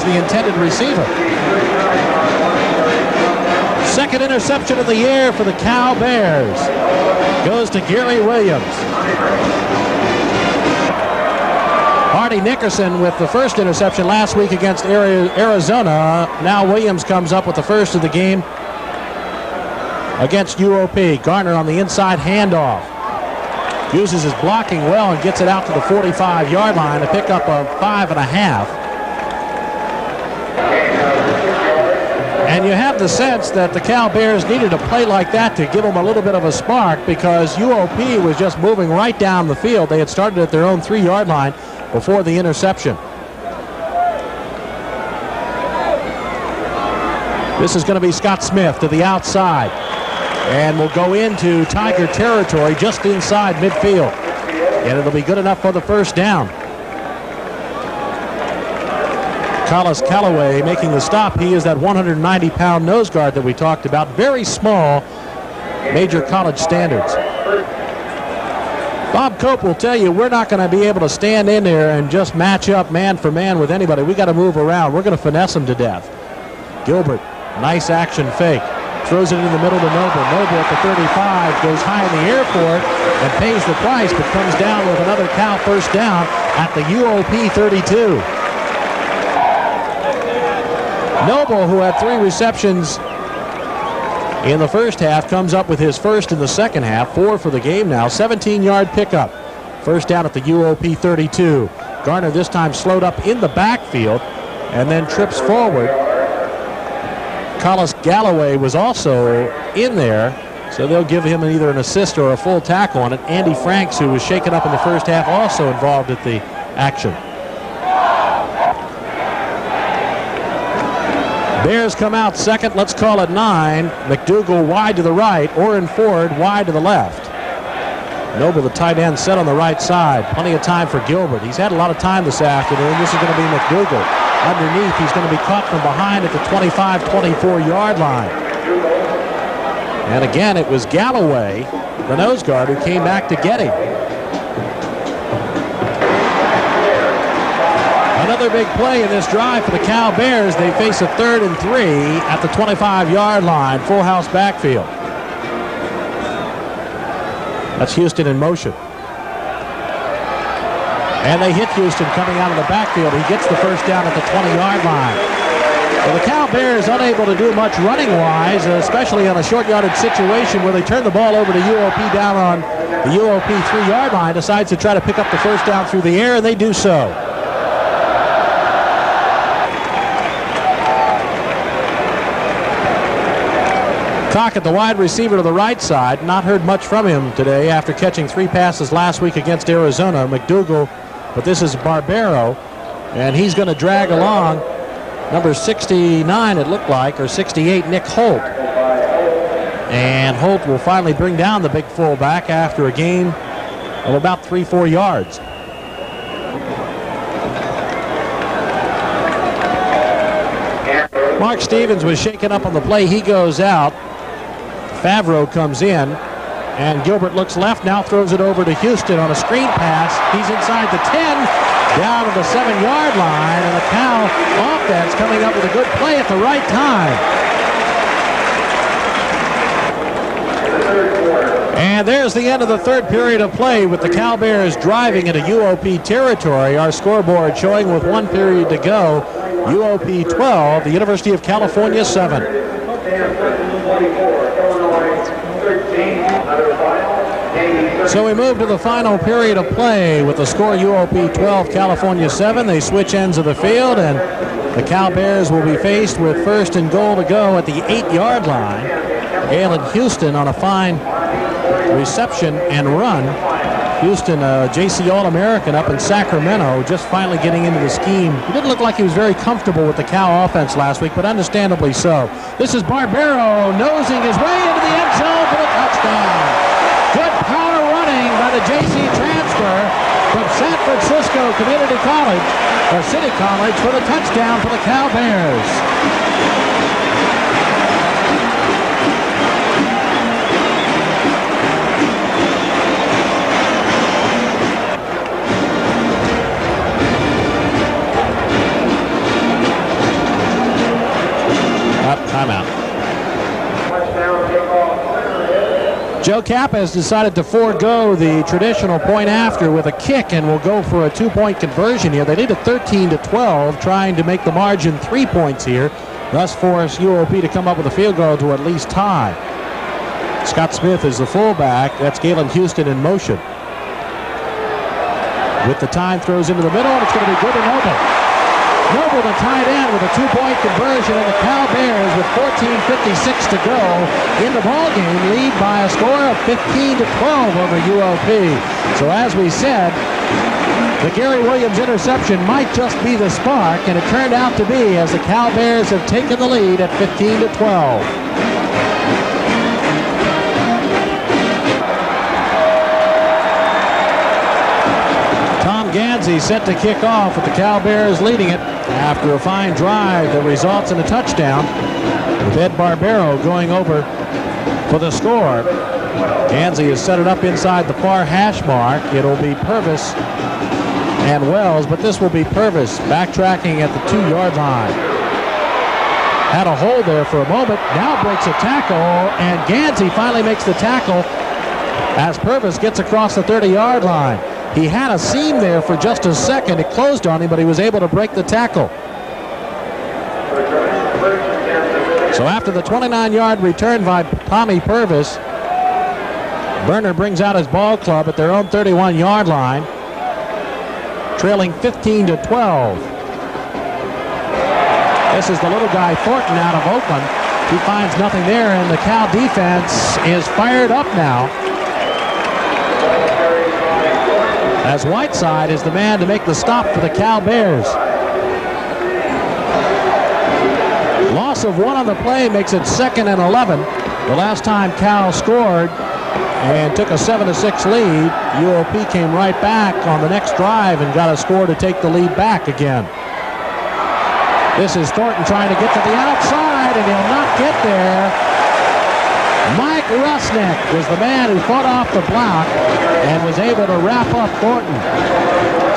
the intended receiver. Second interception of the year for the Cal Bears goes to Gary Williams. Hardy Nickerson with the first interception last week against Arizona. Now Williams comes up with the first of the game against UOP. Garner on the inside handoff. Uses his blocking well and gets it out to the 45-yard line to pick up a 5.5. And you have the sense that the Cal Bears needed a play like that to give them a little bit of a spark, because UOP was just moving right down the field. They had started at their own 3-yard line before the interception. This is going to be Scott Smith to the outside, and will go into Tiger territory just inside midfield, and it'll be good enough for the first down. Collis Callaway making the stop. He is that 190-pound nose guard that we talked about. Very small, major college standards. Bob Cope will tell you we're not going to be able to stand in there and just match up man for man with anybody. We got to move around. We're going to finesse them to death. Gilbert, nice action fake. Throws it in the middle to Noble. Noble at the 35 goes high in the air for it and pays the price, but comes down with another Cal first down at the UOP 32. Noble, who had 3 receptions in the first half, comes up with his first in the second half. 4 for the game now. 17-yard pickup. First down at the UOP 32. Garner this time slowed up in the backfield and then trips forward. Collis Galloway was also in there, so they'll give him either an assist or a full tackle on it. Andy Franks, who was shaken up in the first half, also involved at the action. Bears come out second. Let's call it 9. McDougal wide to the right. Orrin Ford wide to the left. Noble, the tight end, set on the right side. Plenty of time for Gilbert. He's had a lot of time this afternoon. This is going to be McDougal. Underneath, he's going to be caught from behind at the 25-24-yard line. And again, it was Galloway, the nose guard, who came back to get him. Another big play in this drive for the Cal Bears. They face a 3rd and 3 at the 25-yard line. Full house backfield. That's Houston in motion. And they hit Houston coming out of the backfield. He gets the first down at the 20-yard line. Well, the Cal Bears unable to do much running-wise, especially on a short-yardage situation where they turn the ball over to UOP down on the UOP 3-yard line, decides to try to pick up the first down through the air, and they do so. Cockett, the wide receiver to the right side, not heard much from him today after catching 3 passes last week against Arizona. McDougal, but this is Barbero, and he's going to drag along number 69, it looked like, or 68, Nick Holt. And Holt will finally bring down the big fullback after a gain of about 3-4 yards. Mark Stevens was shaken up on the play. He goes out. Favreau comes in, and Gilbert looks left, now throws it over to Houston on a screen pass. He's inside the 10, down to the 7-yard line, and the Cal offense coming up with a good play at the right time. And there's the end of the 3rd period of play with the Cal Bears driving into UOP territory. Our scoreboard showing with 1 period to go, UOP 12, the University of California 7. So we move to the final period of play with the score UOP 12, California 7. They switch ends of the field, and the Cal Bears will be faced with 1st and goal to go at the 8-yard line. Galen Houston on a fine reception and run. Houston, JC All-American up in Sacramento, just finally getting into the scheme. He didn't look like he was very comfortable with the Cal offense last week, but understandably so. This is Barbero nosing his way into the end zone for the touchdown. Good power running by the JC transfer from San Francisco Community College, or City College, for the touchdown for the Cal Bears. Timeout. Joe Kappa has decided to forego the traditional point after with a kick and will go for a 2-point conversion here. They need a 13-12, trying to make the margin 3 points here, thus force UOP to come up with a field goal to at least tie. Scott Smith is the fullback. That's Galen Houston in motion. With the time, throws into the middle, and it's going to be good to Noble. Noble, the tight end, with a 2-point conversion, and the Cal Bears, with 14:56 to go in the ballgame, lead by a score of 15-12 over UOP. So as we said, the Gary Williams interception might just be the spark, and it turned out to be, as the Cal Bears have taken the lead at 15-12. Gansey set to kick off with the Cal Bears leading it after a fine drive that results in a touchdown, with Ed Barbero going over for the score. Gansey has set it up inside the far hash mark. It'll be Purvis and Wells, but this will be Purvis backtracking at the 2-yard line. Had a hole there for a moment, now breaks a tackle, and Gansey finally makes the tackle as Purvis gets across the 30-yard line. He had a seam there for just a second. It closed on him, but he was able to break the tackle. So after the 29-yard return by Tommy Purvis, Burner brings out his ball club at their own 31-yard line, trailing 15-12. This is the little guy Thornton out of Oakland. He finds nothing there, and the Cal defense is fired up now, as Whiteside is the man to make the stop for the Cal Bears. Loss of 1 on the play makes it 2nd and 11. The last time Cal scored and took a 7-6 lead, UOP came right back on the next drive and got a score to take the lead back again. This is Thornton trying to get to the outside, and he'll not get there. Mike Rusnick was the man who fought off the block and was able to wrap up Thornton.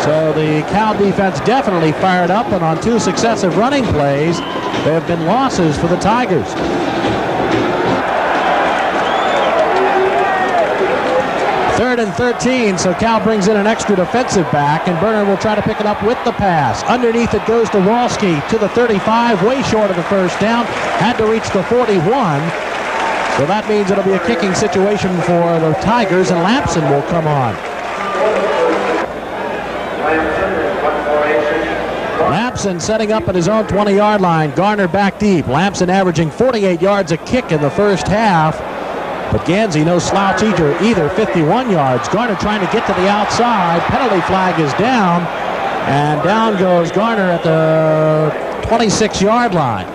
So the Cal defense definitely fired up, and on 2 successive running plays, there have been losses for the Tigers. Third and 13, so Cal brings in an extra defensive back, and Burner will try to pick it up with the pass. Underneath it goes to Walski to the 35, way short of the first down, had to reach the 41. So that means it'll be a kicking situation for the Tigers, and Lampson will come on. Lampson setting up at his own 20-yard line. Garner back deep. Lampson averaging 48 yards a kick in the first half. But Gansey no slouch either, 51 yards. Garner trying to get to the outside. Penalty flag is down. And down goes Garner at the 26-yard line.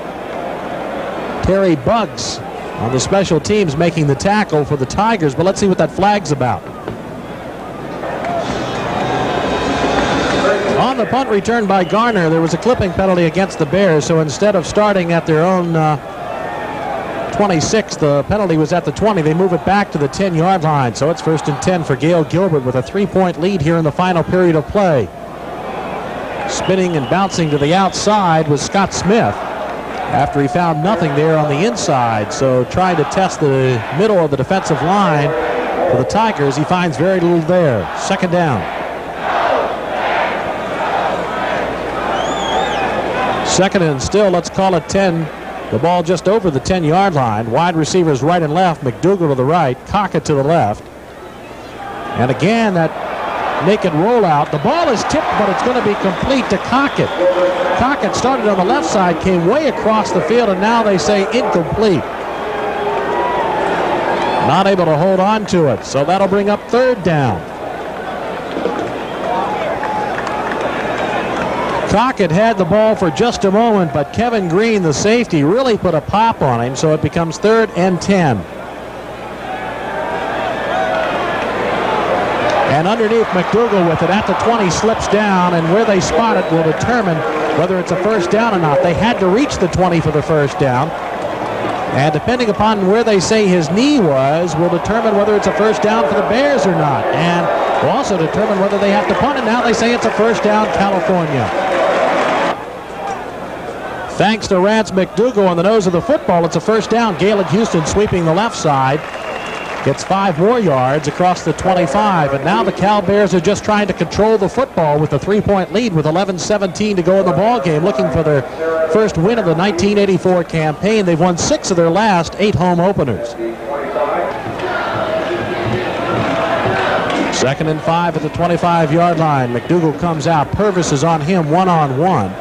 Terry Buggs on the special teams making the tackle for the Tigers, but let's see what that flag's about. On the punt return by Garner, there was a clipping penalty against the Bears, so instead of starting at their own 26, the penalty was at the 20. They move it back to the 10-yard line, so it's 1st and 10 for Gail Gilbert with a 3-point lead here in the final period of play. Spinning and bouncing to the outside was Scott Smith, after he found nothing there on the inside. So trying to test the middle of the defensive line for the Tigers, he finds very little there. 2nd down. 2nd and still, let's call it 10. The ball just over the 10-yard line. Wide receivers right and left, McDougal to the right, Cockett to the left. And again, that naked rollout. The ball is tipped, but it's going to be complete to Cockett. Cockett started on the left side, came way across the field, and now they say incomplete. Not able to hold on to it, so that'll bring up 3rd down. Cockett had the ball for just a moment, but Kevin Green, the safety, really put a pop on him, so it becomes 3rd and 10. And underneath, McDougal with it at the 20 slips down, and where they spot it will determine whether it's a first down or not. They had to reach the 20 for the first down, and depending upon where they say his knee was will determine whether it's a first down for the Bears or not, and will also determine whether they have to punt it. Now they say it's a first down, California. Thanks to Rance McDougal on the nose of the football, it's a first down. Galen Houston sweeping the left side. Gets 5 more yards across the 25. And now the Cal Bears are just trying to control the football with a 3-point lead with 11:17 to go in the ball game, looking for their first win of the 1984 campaign. They've won 6 of their last 8 home openers. 2nd and 5 at the 25-yard line. McDougal comes out. Purvis is on him one-on-one.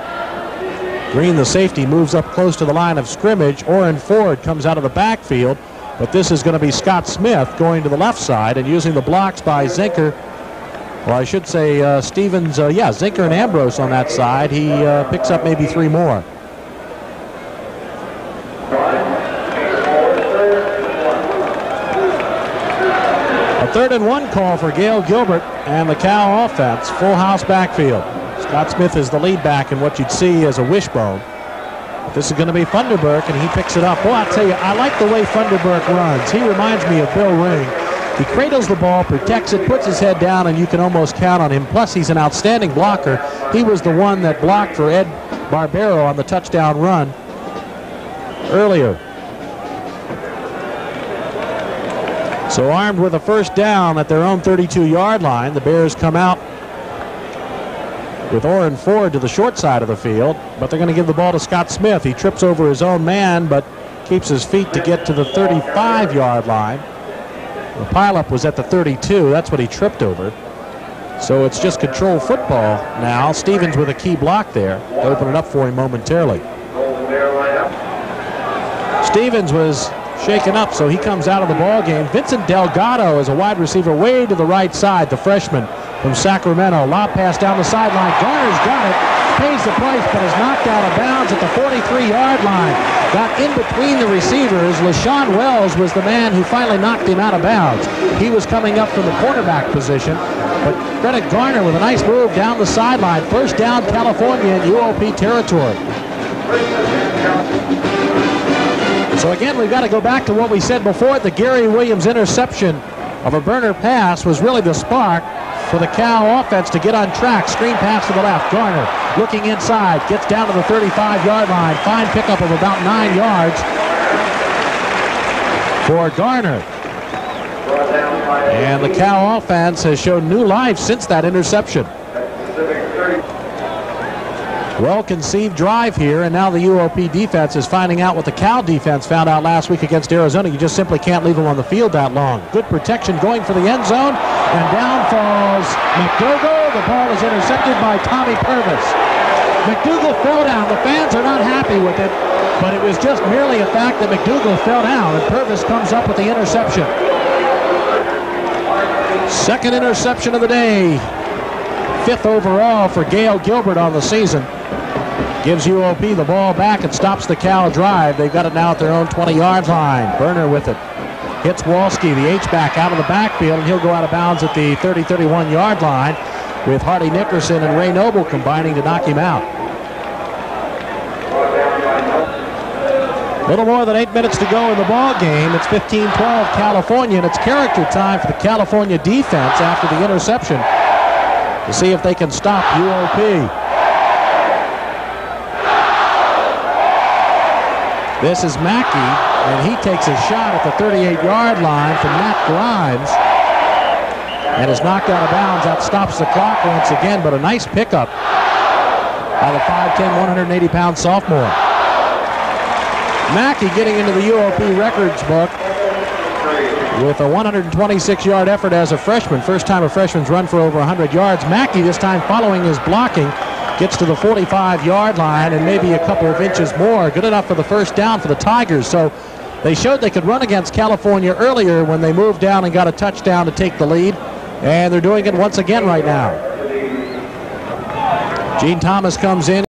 Green, the safety, moves up close to the line of scrimmage. Orrin Ford comes out of the backfield, but this is going to be Scott Smith going to the left side and using the blocks by Zinker. Well, I should say Stevens, Zinker and Ambrose on that side. He picks up maybe 3 more. A 3rd and 1 call for Gail Gilbert and the Cal offense. Full house backfield. Scott Smith is the lead back in what you'd see as a wishbone. But this is going to be Funderburk, and he picks it up. Boy, I'll tell you, I like the way Funderburk runs. He reminds me of Bill Ring. He cradles the ball, protects it, puts his head down, and you can almost count on him. Plus, he's an outstanding blocker. He was the one that blocked for Ed Barbero on the touchdown run earlier. So armed with a first down at their own 32-yard line, the Bears come out with Orrin Ford to the short side of the field, but they're going to give the ball to Scott Smith. He trips over his own man, but keeps his feet to get to the 35-yard line. The pileup was at the 32. That's what he tripped over. So it's just control football now. Stevens with a key block there to open it up for him momentarily. Stevens was shaken up, so he comes out of the ball game. Vincent Delgado is a wide receiver way to the right side, the freshman from Sacramento. Lob pass down the sideline. Garner's got it, pays the price, but is knocked out of bounds at the 43-yard line. Got in between the receivers. LaShawn Wells was the man who finally knocked him out of bounds. He was coming up from the cornerback position, but credit Garner with a nice move down the sideline. First down, California in UOP territory. So again, we've got to go back to what we said before. The Gary Williams interception of a burner pass was really the spark for the Cal offense to get on track. Screen pass to the left. Garner looking inside. Gets down to the 35-yard line. Fine pickup of about 9 yards for Garner. And the Cal offense has shown new life since that interception. Well-conceived drive here, and now the UOP defense is finding out what the Cal defense found out last week against Arizona. You just simply can't leave them on the field that long. Good protection going for the end zone, and down falls McDougal. The ball is intercepted by Tommy Purvis. McDougal fell down. The fans are not happy with it, but it was just merely a fact that McDougal fell down, and Purvis comes up with the interception. 2nd interception of the day. 5th overall for Gail Gilbert on the season. Gives UOP the ball back and stops the Cal drive. They've got it now at their own 20-yard line. Burner with it. Hits Walski, the H-back, out of the backfield, and he'll go out of bounds at the 30-31-yard line with Hardy Nickerson and Ray Noble combining to knock him out. A little more than 8 minutes to go in the ball game. It's 15-12 California, and it's character time for the California defense after the interception to see if they can stop UOP. This is Mackey, and he takes a shot at the 38-yard line from Matt Grimes and is knocked out of bounds. That stops the clock once again, but a nice pickup by the 5'10", 180-pound sophomore. Mackey getting into the UOP records book with a 126-yard effort as a freshman. First time a freshman's run for over 100 yards. Mackey, this time following his blocking, gets to the 45-yard line and maybe a couple of inches more. Good enough for the first down for the Tigers. So they showed they could run against California earlier when they moved down and got a touchdown to take the lead. And they're doing it once again right now. Gene Thomas comes in.